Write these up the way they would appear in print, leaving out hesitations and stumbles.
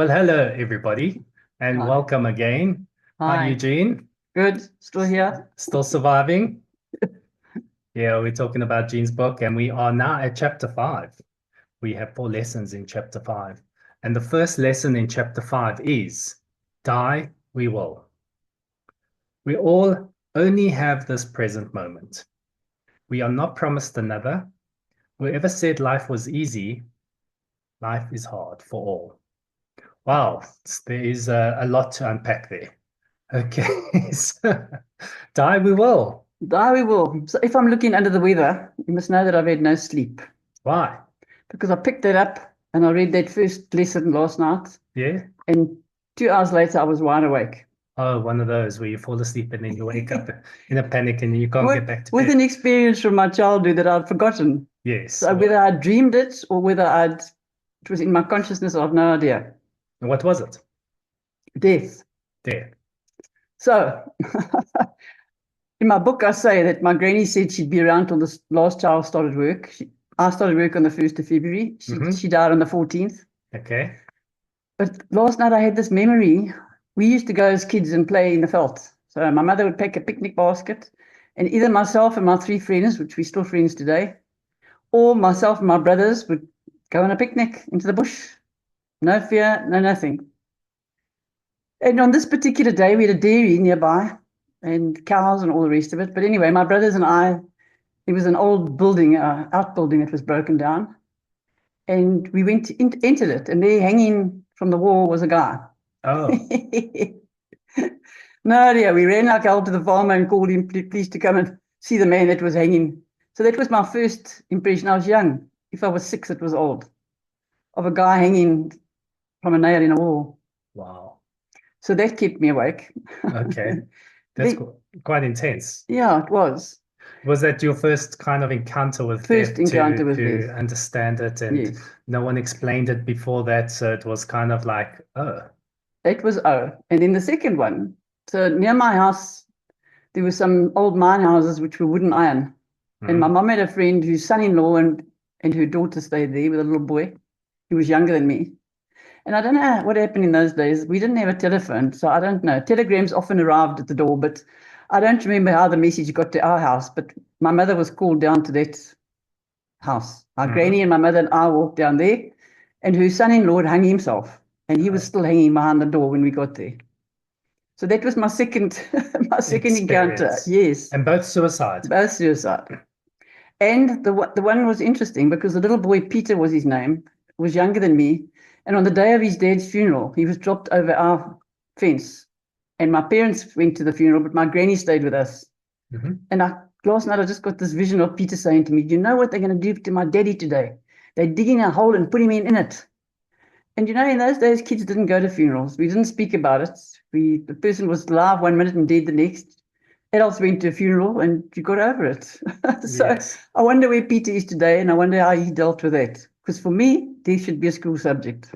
Well, hello, everybody, and Hi. welcome again. Hi, Hi. Eugene. Good. Still here? Still surviving? Yeah, we're talking about Gene's book, and we are now at chapter 5. We have 4 lessons in chapter 5. And the first lesson in chapter 5 is die we will. We all only have this present moment. We are not promised another. Whoever said life was easy, life is hard for all. Wow, there is a lot to unpack there. Okay, so die we will. Die we will. So if I'm looking under the weather, you must know that I've had no sleep Why? because I picked that up and I read that first lesson last night. Yeah. And 2 hours later, I was wide awake. Oh, one of those where you fall asleep and then you wake up in a panic and you can't with, get back to with bed. an experience from my childhood that I'd forgotten. Yes. So whether I dreamed it or whether it was in my consciousness, I've no idea. What was it? Death. There. So in my book, I say that my granny said she'd be around till the last child started work. I started work on the 1st of February. She died on the 14th. Okay. But last night I had this memory. We used to go as kids and play in the veld. So my mother would pack a picnic basket, and either myself and my 3 friends, which we're still friends today, or myself and my brothers would go on a picnic into the bush. No fear, no nothing. And on this particular day, we had a dairy nearby and cows and all the rest of it. But anyway, my brothers and I, it was an old building, outbuilding that was broken down. And we entered it, and there hanging from the wall was a guy. Oh, No, dear, we ran like hell to the farmer and called him, please, to come and see the man that was hanging. So that was my first impression. I was young. If I was 6, it was old. Of a guy hanging from a nail in a wall. wow. So that kept me awake. Okay. That's The, quite intense. yeah, it was. Was that your first kind of encounter with First death encounter with to death. understand it, and Yes. no one explained it before that, so it was kind of like, oh, That was O. And then the second one, so near my house, there were some old mine houses which were wooden iron. And my mhm. mum had a friend whose son-in-law and her daughter stayed there with a little boy. He was younger than me. And I don't know what happened in those days. We didn't have a telephone, so I don't know. Telegrams often arrived at the door, but I don't remember how the message got to our house. But my mother was called down to that house. Our granny Mhm. and my mother and I walked down there, and her son-in-law had hung himself, and he was Oh, still hanging behind the door when we got there. So that was my second my second encounter. experience. Yes, And both suicide. both suicide. And the one was interesting because the little boy, Peter was his name, was younger than me. And on the day of his dad's funeral, he was dropped over our fence. And my parents went to the funeral, but my granny stayed with us. Mhm. And last night I just got this vision of Peter saying to me, "You know what they're going to do to my daddy today? They're digging a hole and putting him in it." And in those days, kids didn't go to funerals. We didn't speak about it. The person was alive 1 minute and dead the next. Adults went to a funeral and you got over it. So Yes. I wonder where Peter is today, and I wonder how he dealt with that. Because for me, this should be a school subject.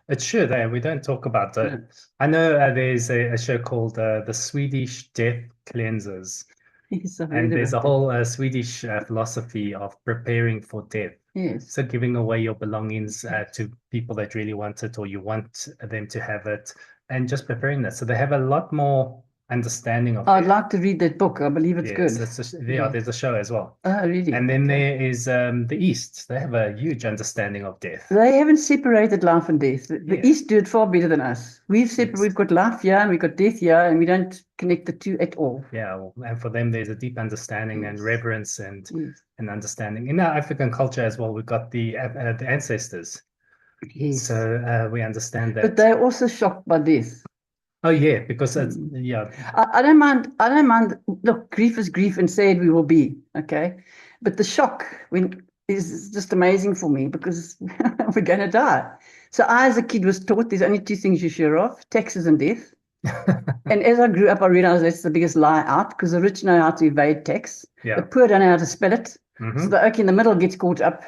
It should, eh? We don't talk about that. No. I know there's a show called The Swedish Death Cleansers, Yes, I've and heard there's a about that. whole Swedish philosophy of preparing for death. Yes. So giving away your belongings to people that really want it or you want them to have it, and just preparing that. So they have a lot more understanding of I'd death. like to read that book. I believe it's Yes, good. it's yeah, Yeah. there's a show as well. Oh, really? And then Okay. there is the East. They have a huge understanding of death. They haven't separated life and death. The Yeah, East do it far better than us. yes. We've got life here and we've got death here, and we don't connect the two at all. Yeah, well, and for them, there's a deep understanding and Yes. reverence Yes. and understanding. In our African culture as well, we've got the ancestors, Yes. so we understand But that. they're also shocked by death. Oh yeah, because it's, Mm. yeah, I don't mind. I don't mind. Look, grief is grief, and sad we will be. Okay, but the shock when is just amazing for me because we're going to die. So I, as a kid, was taught there's only 2 things you're sure of: taxes and death. And as I grew up, I realized that's the biggest lie out because the rich know how to evade tax, the yeah, poor don't know how to spell it. So hmm the oak in the middle gets caught up,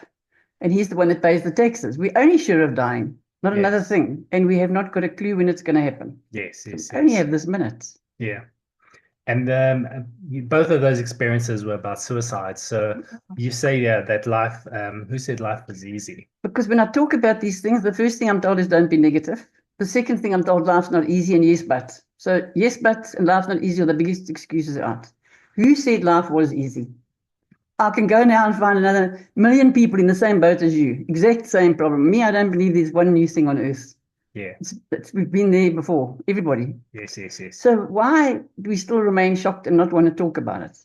and he's the one that pays the taxes. We're only sure of dying, not another yes, thing, and we have not got a clue when it's going to happen. yes, So yes, we only yes, have this minute. yeah. And both of those experiences were about suicide. So you say, yeah, that who said life was easy? Because when I talk about these things, the first thing I'm told is don't be negative. The second thing I'm told, life's not easy, and yes, but. So yes, but and life's not easy are the biggest excuses out. Who said life was easy? I can go now and find another million people in the same boat as you. Exact same problem. Me, I don't believe there's one new thing on earth. Yeah. We've been there before, everybody. Yes, yes, yes. So why do we still remain shocked and not want to talk about it?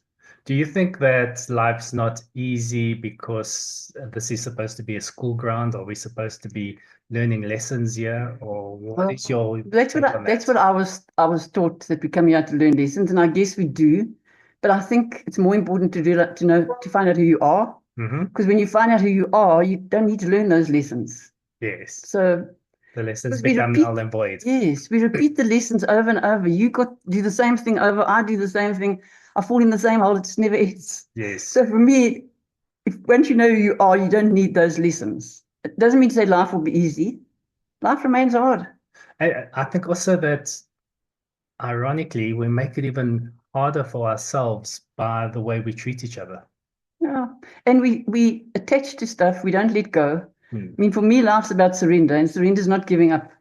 Do you think that life's not easy because this is supposed to be a school ground? Are we supposed to be learning lessons here? Or what is your That's take on that's that? what I was taught, that we come here to learn lessons, and I guess we do. But I think it's more important to do that, to find out who you are. Mm-hmm. Because when you find out who you are, you don't need to learn those lessons. Yes. So The lessons because we become repeat, null and void. yes, we repeat the lessons over and over. You got do the same thing over. I do the same thing. I fall in the same hole. It just never ends. Yes. So for me, if once you know who you are, you don't need those lessons. It doesn't mean to say life will be easy. Life remains hard. I think also that ironically, we make it even harder for ourselves by the way we treat each other. Yeah. And we attach to stuff, we don't let go. Hmm. I mean, for me, life's about surrender, and surrender is not giving up.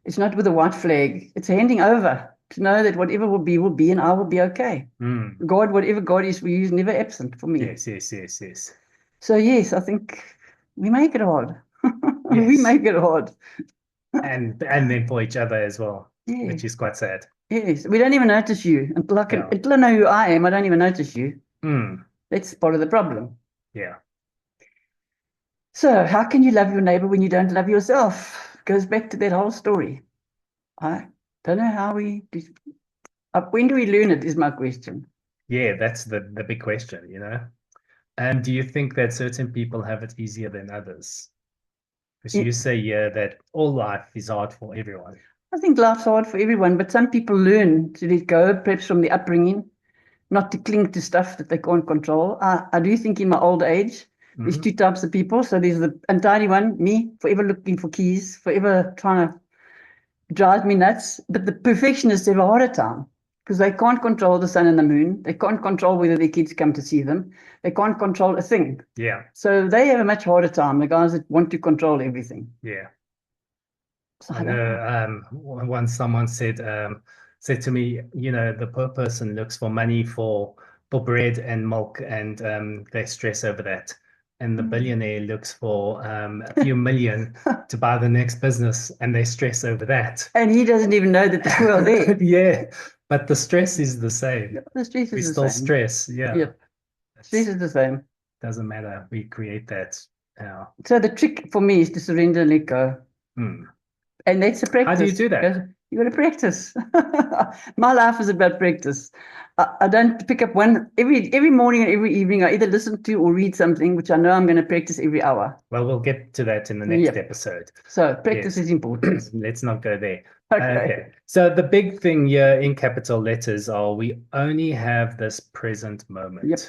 It's not with a white flag. It's handing over to know that whatever will be, and I will be okay. Hmm. God, whatever God is for you, is never absent for me. Yes, yes, yes, yes. So yes, I think we make it hard. We Yes. make it hard. And then for each other as well, Yeah. which is quite sad. Yes. We don't even notice you. Yeah. Until I know who I am, I don't even notice you. Hmm. That's part of the problem. Yeah. So how can you love your neighbor when you don't love yourself? Goes back to that whole story. I don't know how when do we learn it is my question. Yeah, that's the big question, you know. And do you think that certain people have it easier than others? Because you say, yeah, that all life is hard for everyone. I think life's hard for everyone, but some people learn to let go, perhaps from the upbringing, not to cling to stuff that they can't control. I do think in my old age, there's two types of people. So there's the untidy one, me, forever looking for keys, forever trying to drive me nuts. But the perfectionists have a harder time because they can't control the sun and the moon. They can't control whether their kids come to see them. They can't control a thing. Yeah. So they have a much harder time, the guys that want to control everything. Yeah. So I know once someone said to me, you know, the poor person looks for money for bread and milk, and they stress over that. And the billionaire looks for a few million to buy the next business, and they stress over that. And he doesn't even know that the world there. Yeah, but the stress is the same. The stress We is the still same. stress. Yeah. Yep. Stress is the same. Doesn't matter. We create that. Yeah. So the trick for me is to surrender and let go. Hmm. And that's a practice. How do you do that? You got to practice. My life is about practice. I don't pick up one every morning and every evening. I either listen to or read something which I know I'm going to practice every hour. Well, we'll get to that in the next episode. So practice is important. Let's not go there. Okay. So the big thing here in capital letters are we only have this present moment.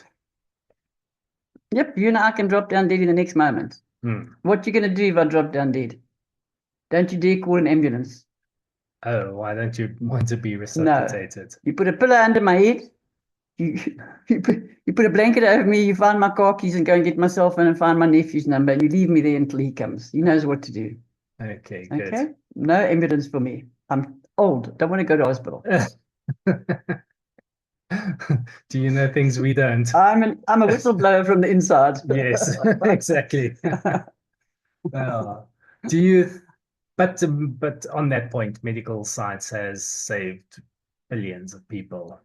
Yep. You and I can drop down dead in the next moment. What you going to do if I drop down dead? Don't you dare call an ambulance. Oh, why don't you want to be resuscitated? No. You put a pillow under my head. You put a blanket over me. You find my car keys and go and get my cell phone and find my nephew's number. And you leave me there until he comes. He knows what to do. Okay, good. Okay? No ambulance for me. I'm old. Don't want to go to hospital. Do you know things we don't? I'm a whistleblower from the inside. Yes, exactly. Do you? But on that point, medical science has saved billions of people.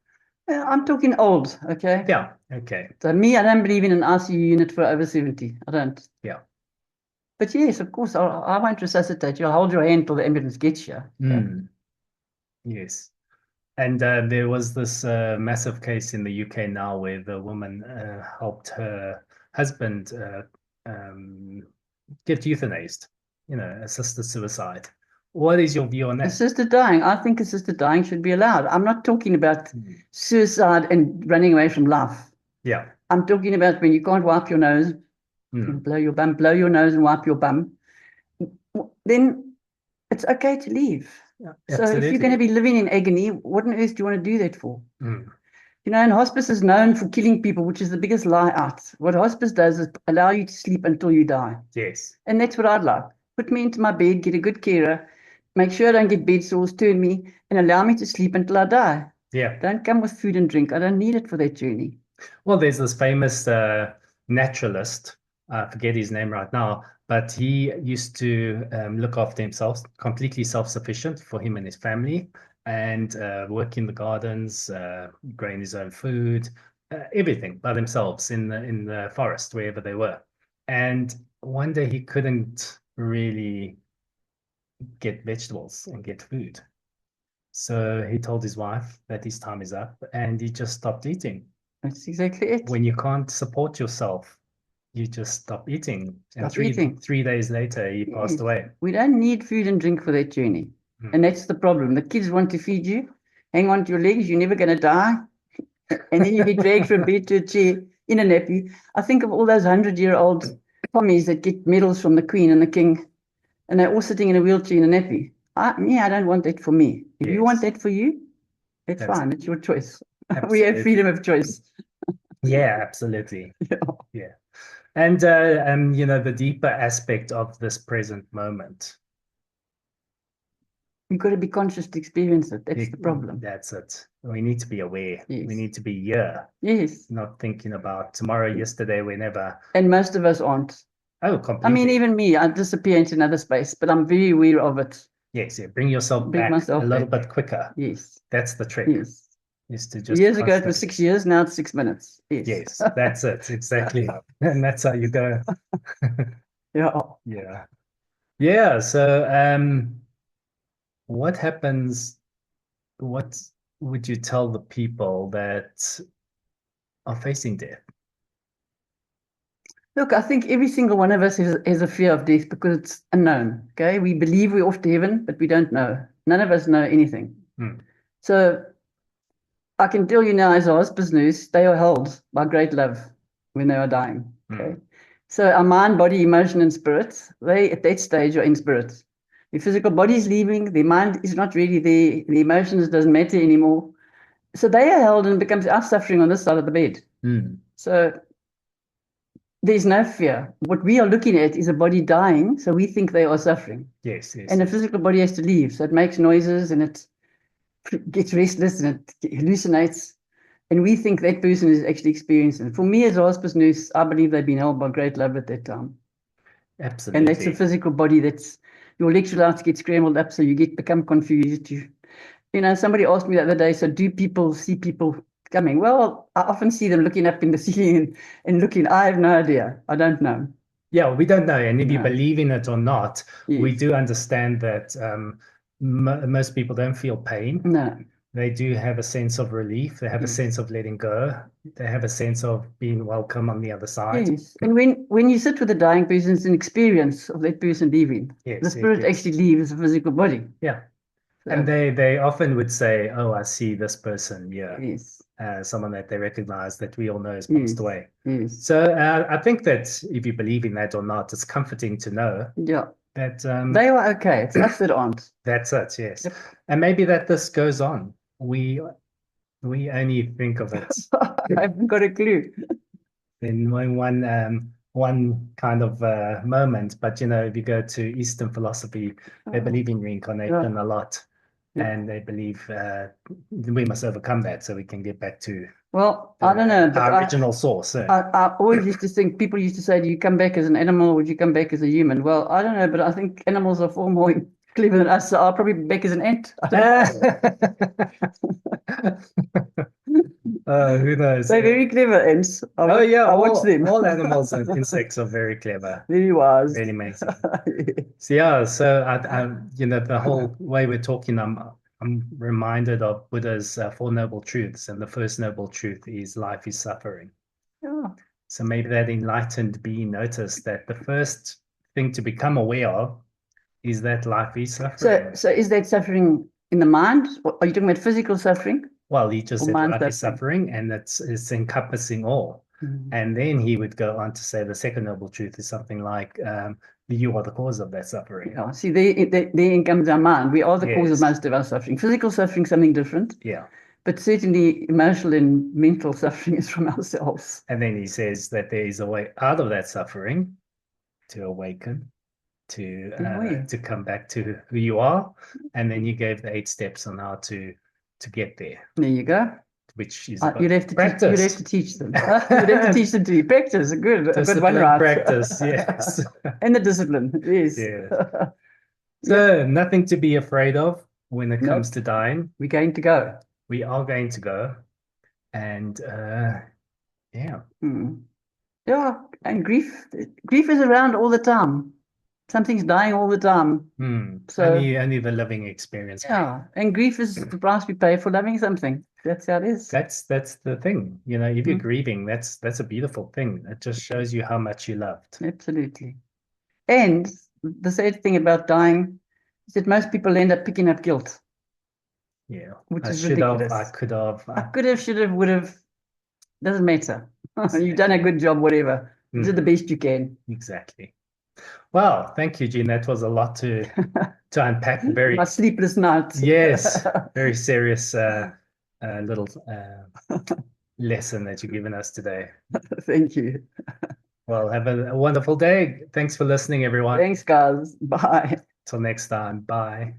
I'm talking old, okay? Yeah, okay. So me, I don't believe in an ICU unit for over 70. I don't. Yeah. But yes, of course, I won't resuscitate you. I'll hold your hand till the ambulance gets you. Okay? Yes. And there was this massive case in the UK now where the woman helped her husband get euthanized, you know, assisted suicide. What is your view on that? Assisted dying. I think assisted dying should be allowed. I'm not talking about suicide and running away from life. Yeah. I'm talking about when you can't wipe your nose, blow your bum, blow your nose and wipe your bum, then it's okay to leave. Yeah, so if you're going to be living in agony, what on earth do you want to do that for? You know, and hospice is known for killing people, which is the biggest lie out. What hospice does is allow you to sleep until you die. Yes. And that's what I'd like. Put me into my bed, get a good carer, make sure I don't get bed sores, turn me, and allow me to sleep until I die. Yeah. Don't come with food and drink. I don't need it for that journey. Well, there's this famous naturalist, I forget his name right now, but he used to look after himself, completely self-sufficient for him and his family, and work in the gardens, growing his own food, everything by themselves in the forest, wherever they were. And one day he couldn't really get vegetables and get food. So he told his wife that his time is up and he just stopped eating. That's exactly it. When you can't support yourself, you just stop eating. And Stop eating. 3 days later, he passed Yes. away. We don't need food and drink for that journey. And that's the problem. The kids want to feed you, hang on to your legs, you're never going to die. And then you get dragged from bed to a chair in a nappy. I think of all those 100-year-old Tommies that get medals from the Queen and the King, and they're all sitting in a wheelchair in a nappy. I don't want that for me. If you want that for you, that's fine. It's your choice. We have freedom of choice. Yeah, absolutely. Yeah. And you know, the deeper aspect of this present moment. You've got to be conscious to experience it. That's the problem. That's it. We need to be aware. Yes. We need to be here. Yes. Not thinking about tomorrow, yesterday, whenever. And most of us aren't. Oh, completely. I mean, even me, I disappear into another space, but I'm very aware of it. Yes, yeah. Bring yourself back a little bit quicker. Yes. That's the trick. Yes. Is to just years ago it was 6 years, now it's 6 minutes. Yes. Yes, that's it. Exactly. And that's how you go. Yeah. Yeah. Yeah. So what happens? What would you tell the people that are facing death? Look, I think every single one of us has a fear of death because it's unknown. Okay. We believe we're off to heaven, but we don't know. None of us know anything. So I can tell you now, as a hospice nurse, they are held by great love when they are dying. Okay. So our mind, body, emotion, and spirit, they at that stage are in spirit. The physical body is leaving, their mind is not really there, the emotions doesn't matter anymore. So they are held and it becomes our suffering on this side of the bed. So there's no fear. What we are looking at is a body dying, so we think they are suffering. Yes, yes. And the physical body has to leave, so it makes noises and it gets restless and it hallucinates. And we think that person is actually experiencing it. For me as a hospice nurse, I believe they've been held by great love at that time. Absolutely. And that's a physical body that's, your electrolytes get scrambled up, so you become confused. Somebody asked me the other day, so do people see people coming? Well, I often see them looking up in the ceiling and looking. I have no idea. I don't know. Yeah, we don't know. And if you believe in it or not, we Yes. do understand that most people don't feel pain. No. They do have a sense of relief. They have a sense of letting go. They have a sense of being welcome on the other side. Yes. And when you sit with a dying person, it's an experience of that person leaving. Yes, the spirit actually leaves the physical body. Yeah. So, And they often would say, oh, I see this person. Yeah. Yes. Someone that they recognize that we all know has passed away. Yes. So I think that if you believe in that or not, it's comforting to know that they were okay. It's us that aren't. That's it, yes. Yep. And maybe that this goes on. We only think of it. I haven't got a clue. In one kind of moment. But if you go to Eastern philosophy, they believe in reincarnation a lot. And they believe we must overcome that so we can get back to I don't know, but our original source. I always used to think, people used to say, do you come back as an animal or would you come back as a human? Well, I don't know, but I think animals are far more clever than us, so I'll probably be back as an ant. Who knows? They're very clever ants. I watch them. All animals and insects are very clever. Very wise. Really amazing. So the whole way we're talking, I'm reminded of Buddha's Four Noble Truths, and the first noble truth is life is suffering. So maybe that enlightened being noticed that the first thing to become aware of is that life is suffering. So is that suffering in the mind? Are you talking about physical suffering? Well, he just said life is suffering, and it's encompassing all. And then he would go on to say the second noble truth is something like you are the cause of that suffering. Yeah, see, there comes our mind. We are the cause of most of our suffering. Physical suffering, something different. Yeah. But certainly emotional and mental suffering is from ourselves. And then he says that there is a way out of that suffering to awaken, to come back to who you are, and then you gave the 8 steps on how to get there. There you go. Which is you'd have to practice. You'd have to teach them. You'd have to teach them to practice. A good one, right? Practice, yes. And the discipline, yes. Yes. So nothing to be afraid of when it comes to dying. We're going to go. We are going to go, and yeah. Yeah, and grief is around all the time. Something's dying all the time. So only the living experience. Yeah, and grief is the price we pay for loving something. That's how it is. That's the thing. You know, if you're grieving, that's a beautiful thing. It just shows you how much you loved. Absolutely. And the sad thing about dying is that most people end up picking up guilt. Yeah, which is ridiculous. I could have, should have, would have. Doesn't matter. You've done a good job, whatever. You did the best you can. Exactly. Well, thank you, Jean. That was a lot to unpack. My sleepless nights. Yes, very serious little lesson that you've given us today. Thank you. Well, have a wonderful day. Thanks for listening, everyone. Thanks, guys. Bye. Till next time. Bye.